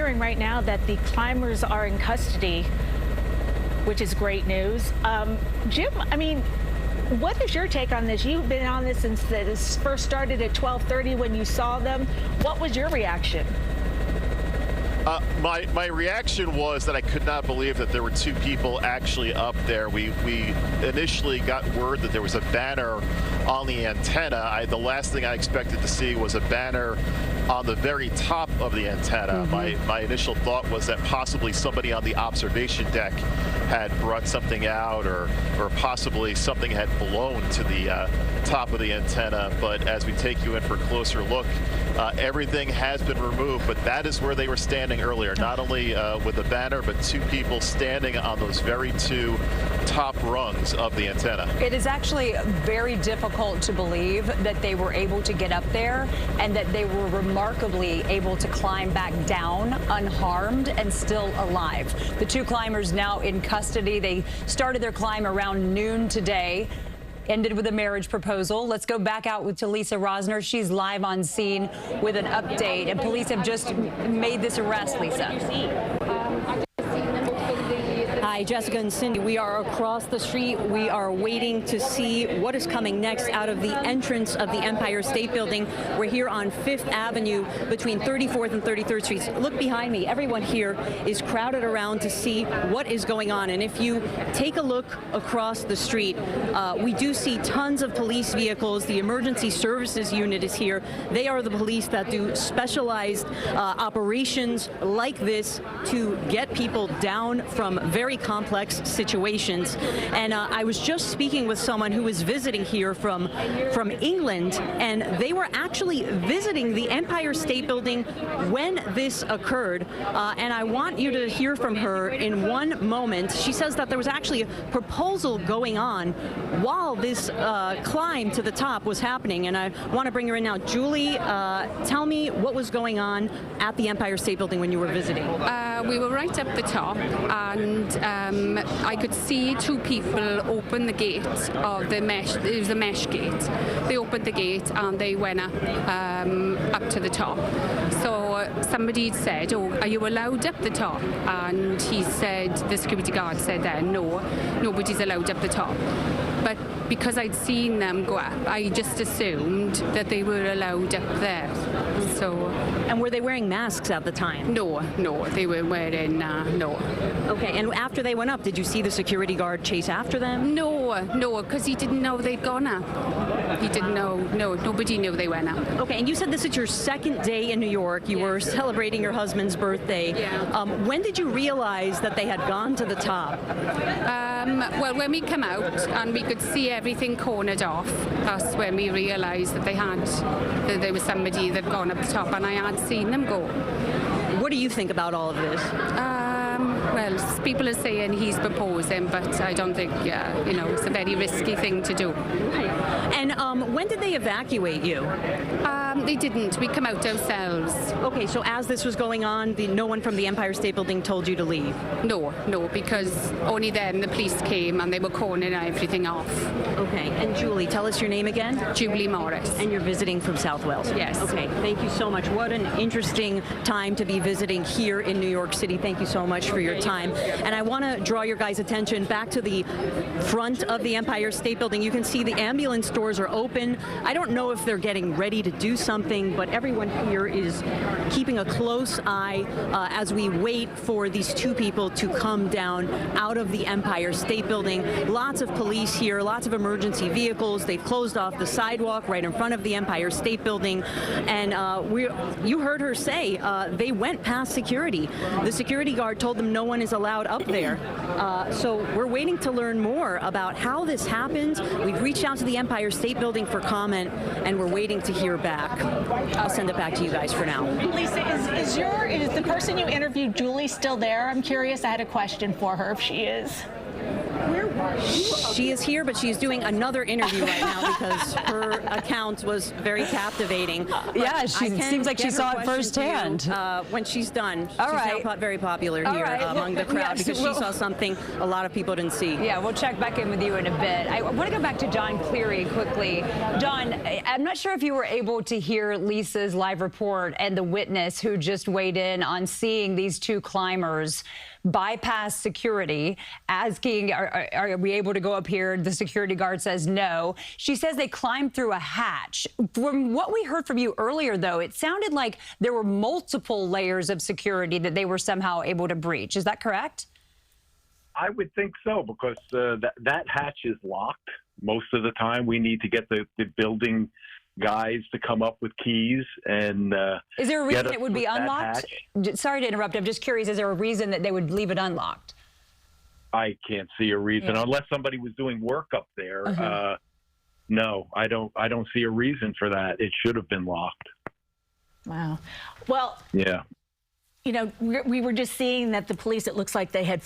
hearing right now that the climbers are in custody, which is great news. Jim, I mean, what is your take on this? You've been on this since this first started at 12:30 when you saw them. What was your reaction? My reaction was that I could not believe that there were two people actually up there. We initially got word that there was a banner on the antenna. The last thing I expected to see was a banner on the very top of the antenna. My initial thought was that possibly somebody on the observation deck had brought something out, or possibly something had blown to the top of the antenna. But as we take you in for a closer look, everything has been removed, but that is where they were standing earlier, not only with the banner, but two people standing on those very two top rungs of the antenna. It is actually very difficult to believe that they were able to get up there and that they were remarkably able to climb back down unharmed and still alive. The two climbers now in custody. They started their climb around noon today. Ended with a marriage proposal. Let's go back out to Lisa Rosner. She's live on scene with an update. And police have just made this arrest, Lisa. Hi, Jessica and Cindy. We are across the street. We are waiting to see what is coming next out of the entrance of the Empire State Building. We're here on 5th Avenue between 34th and 33rd Streets. Look behind me. Everyone here is crowded around to see what is going on. And if you take a look across the street, we do see tons of police vehicles. The emergency services unit is here. They are the police that do specialized operations like this to get people down from very complex situations. And I was just speaking with someone who was visiting here from England, and they were actually visiting the Empire State Building when this occurred. And I want you to hear from her in one moment. She says that there was actually a proposal going on while this climb to the top was happening. And I want to bring her in now. Julie, tell me what was going on at the Empire State Building when you were visiting. We were right up the top, and I could see two people open the gate of the mesh. It was a mesh gate. They opened the gate and they went up to the top. So somebody said, "Oh, are you allowed up the top?" And he said, the security guard said then, "No, nobody's allowed up the top." But because I'd seen them go up, I just assumed that they were allowed up there. So. And were they wearing masks at the time? No, they were wearing no. Okay, and after they went up, did you see the security guard chase after them? No, because he didn't know they'd gone up. He didn't know. No, nobody knew they went up. Okay, and you said this is your second day in New York. You were celebrating your husband's birthday. Yeah. When did you realize that they had gone to the top? Well, when we come out and we could see everything cornered off, that's when we realised that that there was somebody that had gone up the top, and I had seen them go. What do you think about all of this? Well, people are saying he's proposing, but I don't think, it's a very risky thing to do. Right. And when did they evacuate you? They didn't. We come out ourselves. Okay, so as this was going on, no one from the Empire State Building told you to leave? No, because only then the police came and they were cornering everything off. Okay, and Julie, tell us your name again? Julie Morris. And you're visiting from South Wales? Yes. Okay, thank you so much. What an interesting time to be visiting here in New York City. Thank you so much for your time. And I want to draw your guys' attention back to the front of the Empire State Building. You can see the ambulance doors are open. I don't know if they're getting ready to do something, but everyone here is keeping a close eye as we wait for these two people to come down out of the Empire State Building. Lots of police here, lots of emergency vehicles. They've closed off the sidewalk right in front of the Empire State Building. And you heard her say they went past security. The security guard told them no one is allowed up there. So we're waiting to learn more about how this happened. We've reached out to the Empire State Building for comment, and we're waiting to hear back. I'll send it back to you guys for now. Lisa, is the person you interviewed, Julie, still there? I'm curious. I had a question for her if she is. She is here, but she's doing another interview right now because her account was very captivating. Yeah, she seems like she saw it firsthand. When she's done. All she's right. now very popular All here right. among the crowd because she saw something a lot of people didn't see. Yeah, we'll check back in with you in a bit. I want to go back to John Cleary quickly. John, I'm not sure if you were able to hear Lisa's live report and the witness who just weighed in on seeing these two climbers bypass security, asking, are we able to go up here? The security guard says no. She says they climbed through a hatch. From what we heard from you earlier, though, it sounded like there were multiple layers of security that they were somehow able to breach. Is that correct? I would think so, because that hatch is locked most of the time. We need to get the building guys to come up with keys and is there a reason it would be unlocked? Sorry to interrupt. I'm just curious. Is there a reason that they would leave it unlocked? I can't see a reason unless somebody was doing work up there. No, I don't see a reason for that. It should have been locked. Wow. Well, yeah. You know, we were just seeing that the police, it looks like they had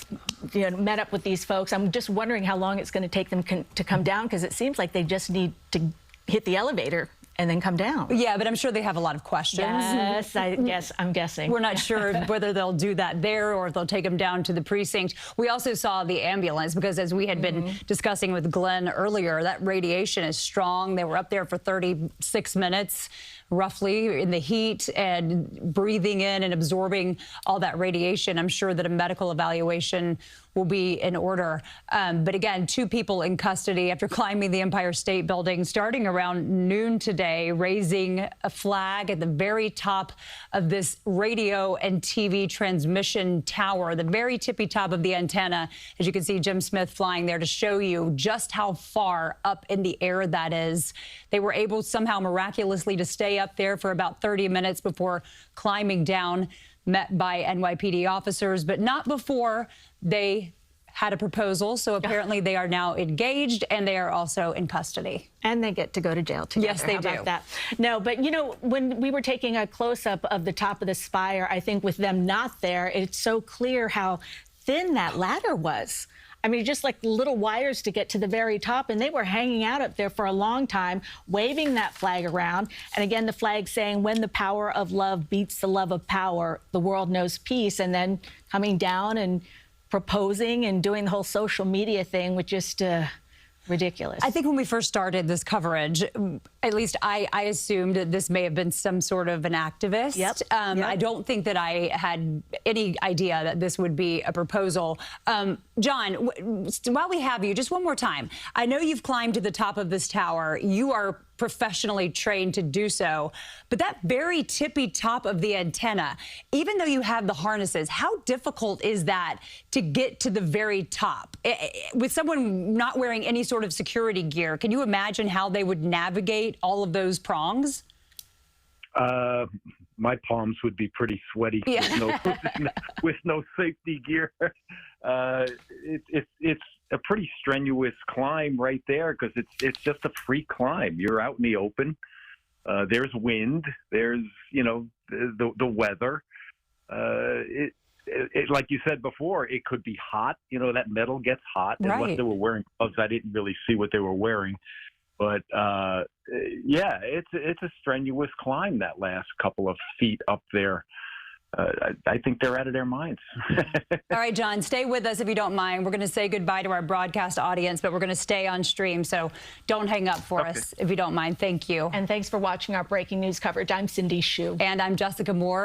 met up with these folks. I'm just wondering how long it's going to take them to come down, because it seems like they just need to hit the elevator and then come down. Yeah, but I'm sure they have a lot of questions. Yes, I'm guessing. We're not sure whether they'll do that there or if they'll take them down to the precinct. We also saw the ambulance, because as we had been discussing with Glenn earlier, that radiation is strong. They were up there for 36 minutes, roughly, in the heat and breathing in and absorbing all that radiation. I'm sure that a medical evaluation will be in order. But again, two people in custody after climbing the Empire State Building starting around noon today, raising a flag at the very top of this radio and TV transmission tower, the very tippy top of the antenna. As you can see, Jim Smith flying there to show you just how far up in the air that is. They were able somehow miraculously to stay up there for about 30 minutes before climbing down, met by NYPD officers, but not before they had a proposal. So apparently they are now engaged, and they are also in custody. And they get to go to jail together. Yes, they How do. about that? No, but you know, when we were taking a close-up of the top of the spire, I think with them not there, it's so clear how thin that ladder was. I mean, just like little wires to get to the very top, and they were hanging out up there for a long time, waving that flag around. And again, the flag saying, when the power of love beats the love of power, the world knows peace. And then coming down and proposing and doing the whole social media thing, which just ridiculous. I think when we first started this coverage, at least I assumed that this may have been some sort of an activist. Yep. I don't think that I had any idea that this would be a proposal. John, while we have you, just one more time. I know you've climbed to the top of this tower. You are professionally trained to do so. But that very tippy top of the antenna, even though you have the harnesses, how difficult is that to get to the very top? With someone not wearing any sort of security gear, can you imagine how they would navigate all of those prongs? My palms would be pretty sweaty with no safety gear. It's a pretty strenuous climb right there, because it's just a free climb. You're out in the open. There's wind. There's the weather. Like you said before, it could be hot. That metal gets hot. Right. Unless they were wearing gloves, I didn't really see what they were wearing. But yeah, it's a strenuous climb, that last couple of feet up there. I think they're out of their minds. All right, John, stay with us if you don't mind. We're going to say goodbye to our broadcast audience, but we're going to stay on stream, so don't hang up for us if you don't mind. Thank you. And thanks for watching our breaking news coverage. I'm Cindy Hsu. And I'm Jessica Moore.